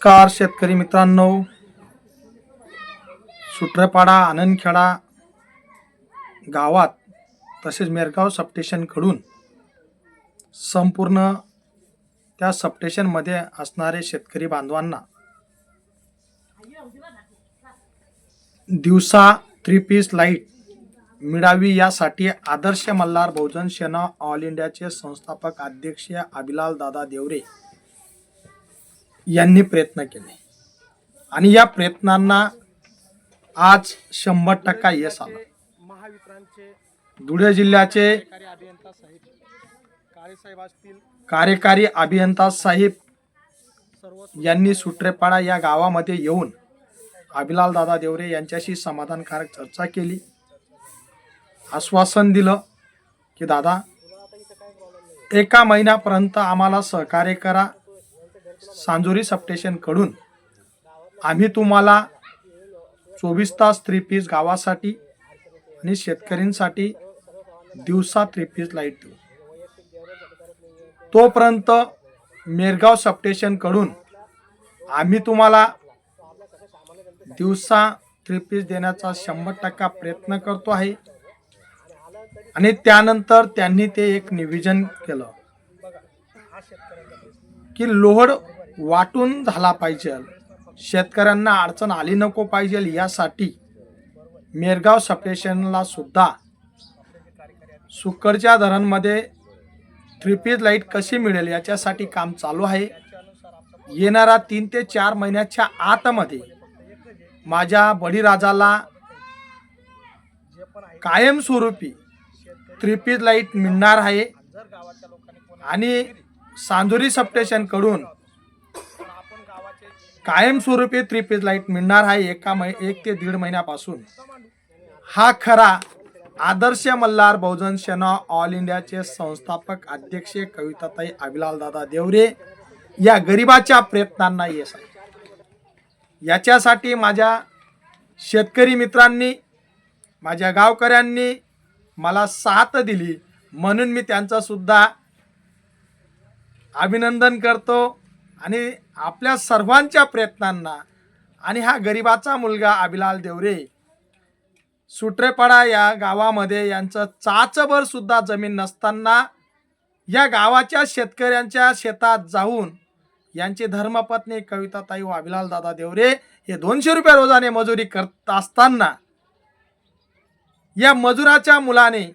नमस्कार शेतकरी मित्रांनो, सुट्रेपाडा आनंदखेडा गावात तसेच मेरगाव सबस्टेशनकडून संपूर्ण त्या सबस्टेशनमध्ये असणारे शेतकरी बांधवांना दिवसा 3 पीस लाईट मिळावी यासाठी आदर्श मल्हार बहुजन सेना ऑल इंडियाचे संस्थापक अध्यक्ष अभिलाल दादा देवरे यांनी प्रयत्न केले आणि या प्रयत्नांना आज 100% यश आलं। धुळे जिल्ह्याचे कार्यकारी अभियंता साहेब यांनी सुट्रेपाडा या गावामध्ये येऊन अभिलाल दादा देवरे यांच्याशी समाधानकारक चर्चा केली, आश्वासन दिलं की दादा 1 महिन्यापर्यंत आम्हाला सहकार्य करा। सांजोरी सबस्टेशन कडून आम्ही तुम्हाला 24 तास 3 पीस गावासाठी आणि शेतकऱ्यांसाठी दिवसा 3 पीस लाईट देऊ। तोपर्यंत मेरगाव सबस्टेशन कडून आम्ही तुम्हाला दिवसा 3 पीस देण्याचा 100% प्रयत्न करतो आहे। आणि त्यानंतर त्यांनी ते एक निवेदन केलं की लोड वाटून झाला पाहिजे, शेतकऱ्यांना अडचण आली नको पाहिजे, यासाठी मेरगाव सबस्टेशनला सुद्धा सुकडच्या धरणमध्ये 3 पीस लाईट कशी मिळेल याच्यासाठी काम चालू आहे। येणारा 3 ते 4 महिन्याच्या आतमध्ये माझ्या बळीराजाला कायमस्वरूपी 3 पीस लाईट मिळणार आहे आणि सांजोरी सबस्टेशन कडून कायमस्वरूपी 3 पीस लाईट मिळणार आहे 1 ते 1.5 महिन्यापासून। हा खरा आदर्श मल्हार बहुजन सेना ऑल इंडियाचे संस्थापक अध्यक्ष कविताताई अभिलाल दादा देवरे या गरिबाच्या प्रयत्नांना यश आहे। याच्यासाठी माझ्या शेतकरी मित्रांनी, माझ्या गावकऱ्यांनी मला साथ दिली, म्हणून मी त्यांचा सुद्धा अभिनंदन करतो। आणि आपल्या सर्वांच्या प्रयत्नांना आणि हा गरिबाचा मुलगा अभिलाल देवरे सुट्रेपाडा या गावामध्ये यांचं चाचभर सुद्धा जमीन नसताना या गावाच्या शेतकऱ्यांच्या शेतात जाऊन यांची धर्मपत्नी कविताताई व अभिलाल दादा देवरे हे 200 रुपये रोजाने मजुरी करत असताना या मजुराच्या मुलाने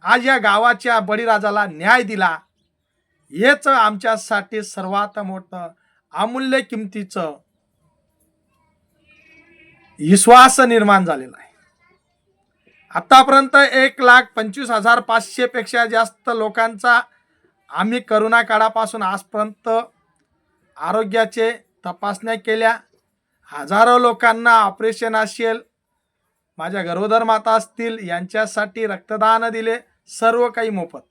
आज या गावाच्या बळीराजाला न्याय दिला। हेच आमच्यासाठी सर्वात मोठं अमूल्य किमतीचं विश्वास निर्माण झालेला आहे। आतापर्यंत 1,25,500 पेक्षा जास्त लोकांचा आम्ही करोना काळापासून आजपर्यंत आरोग्याचे तपासण्या केल्या। हजारो लोकांना ऑपरेशन असेल, माझ्या गरोदर माता असतील यांच्यासाठी रक्तदान दिले, सर्व काही मोफत।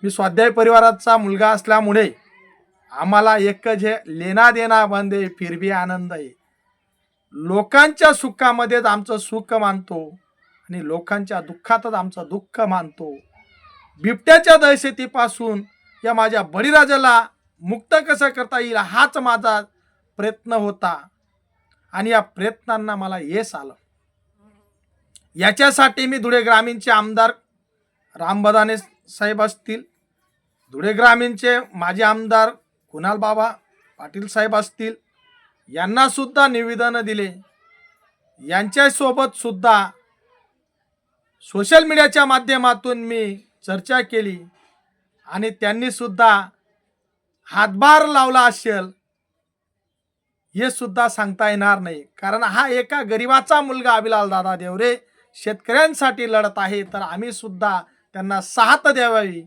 मी स्वाध्याय परिवाराचा मुलगा असल्यामुळे आम्हाला एकच हे लेना देना बंद आहे, फिर भी आनंद आहे। लोकांच्या सुखामध्येच आमचं सुख मानतो आणि लोकांच्या दुःखातच आमचं दुःख मानतो। बिबट्याच्या दहशतीपासून या माझ्या बळीराजाला मुक्त कसं करता येईल हाच माझा प्रयत्न होता आणि या प्रयत्नांना मला यश आलं। याच्यासाठी मी धुळे ग्रामीणचे आमदार रामबदाने साहेब असतील, धुळे ग्रामीणचे माजी आमदार कुणाल बाबा पाटील साहेब असतील, यांना सुद्धा निवेदन दिले। यांच्यासोबत सुद्धा सोशल मीडियाच्या माध्यमातून मी चर्चा केली आणि त्यांनी सुद्धा हातभार लावला असेल हे सुद्धा सांगता येणार नाही, कारण हा एका गरिबाचा मुलगा अभिलाल दादा देवरे शेतकऱ्यांसाठी लढत आहे, तर आम्ही सुद्धा त्यांना साथ द्यावी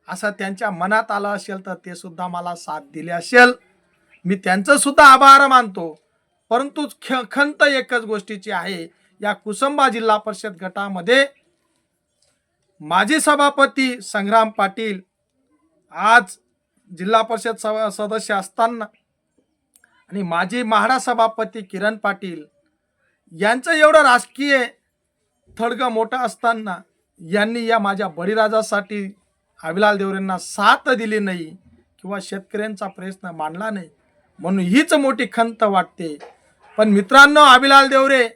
असं त्यांच्या मनात आलं असेल तर ते सुद्धा मला साथ दिली असेल। मी त्यांचं सुद्धा आभार मानतो। परंतु खंत एकच गोष्टीची आहे, या कुसुंबा जिल्हा परिषद गटामध्ये माजी सभापती संग्राम पाटील आज जिल्हा परिषद सदस्य असताना आणि माजी म्हाडा सभापती किरण पाटील यांचं एवढं राजकीय थडगं मोठं असताना यांनी या माझ्या बळीराजासाठी अभिलाल देवरेंना साथ दिली नाही किंवा शेतकऱ्यांचा प्रश्न मांडला नाही, म्हणून हीच मोठी खंत वाटते. पण मित्रांनो, अभिलाल देवरे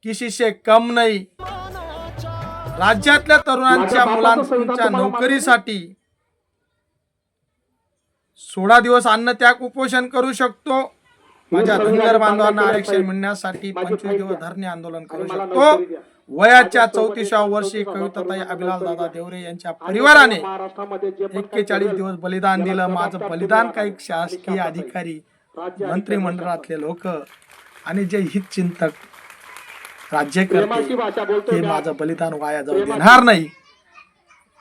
किसी से कम नाही. राज्यातल्या तरुणांच्या मुलांच्या नोकरीसाठी 16 दिवस अन्न त्याग उपोषण करू शकतो. माझ्या धनगर बांधवांना आरक्षण मिळण्यासाठी 25 दिवस धरणे आंदोलन करू शकतो. वयाच्या 34व्या वर्षी कविताताई अभिलाल दादा देवरे यांच्या परिवाराने 41 दिवस बलिदान दिलं. माझं बलिदान काही शासकीय अधिकारी, मंत्रिमंडळातले लोक आणि जे हितचिंतक राज्यकर्ते, हे माझं बलिदान वाया जाऊ देणार नाही.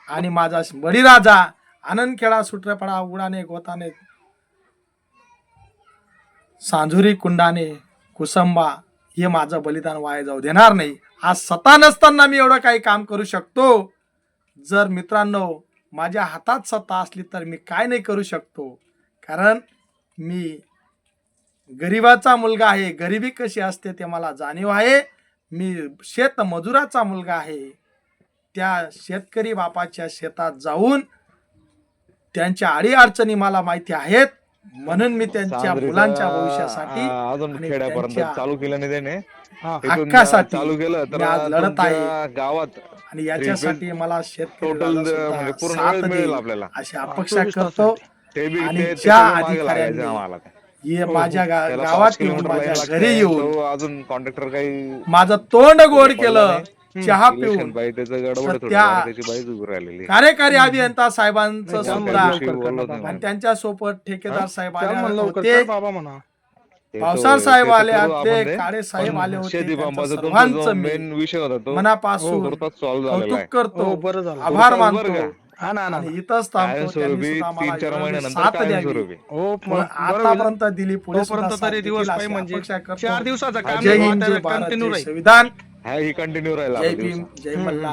आणि माझा बळीराजा आनंदखेडा, सुट्रेपाडा, उडाने, गोताने, सांजुरी, कुंडाने, कुसंबा, हे माझं बलिदान वाया जाऊ देणार नाही. आज सत्ता नसताना मी एवढं काही काम करू शकतो. जर मित्रांनो माझ्या हातात सत्ता असली तर मी काय नाही करू शकतो, कारण मी गरिबाचा मुलगा आहे. गरिबी कशी असते ते मला जाणीव आहे. मी शेतमजुराचा मुलगा आहे. त्या शेतकरी बापाच्या शेतात जाऊन त्यांच्या अडीअडचणी मला माहिती आहेत, म्हणून मी त्यांच्या मुलांच्या भविष्यासाठी अजून खेड्यापर्यंत चालू केलं नाही त्याने, हक्कासाठी चालू केलं तर मी आज लढत आहे. गावात आणि याच्यासाठी मला टोटल म्हणजे पूर्ण वेळ मिळेल आपल्याला, अशी अपेक्षा करतो. ते बी आणि ते ज्या मागे लागायचं अधिकाऱ्यांनी आम्हाला. हे माझ्या त्याला गावात 5 येऊन किलोमीटर माझ्या लागतंय, घरी येऊन तो अजून कॉन्ट्रॅक्टर काही माझं तोंड गोड केलं, चहा पिऊन, बाई त्याचं गडबड तर थोडी त्या त्याची बाईच उभी राहिलेली. कार्यकारी अभियंता साहेबांचं सुद्धा बोललो नाही आणि त्यांच्या सोबत ठेकेदार साहेब आले म्हणलं होते, बाबा म्हणा पावसाळ साहेब आले करू होते, आपण ते. काळे साहेब आले होते. शेती त्यांचं पंपाचा सर्वांचं तुमचा मी मेन विषय होता तो मनापासून तुर्तास सॉल्व्ह झालेला कौतुक आहे. करतो, हो, बरं झालं. आभार बरं मानतो. का? हा ना ना आणि इथंच थांबतो. त्यांनी कायमस्वरूपी सुद्धा मला 3-4 एवढी महिन्यानंतर साथ द्यावी. कायमस्वरूपी हो म्हणून आतापर्यंत दिली, पुढे सुद्धा तोपर्यंत साथ तरी दिवस देतील पाहिजे, अशी म्हणजे अपेक्षा करतो. 4 दिवसाचा काम जय हिंद, जय कंटिन्यू भारत, जय राहील. संविधान, हा ही कंटिन्यू राहिला जय आपल्या भीम, दिवसात. जय मल्हार.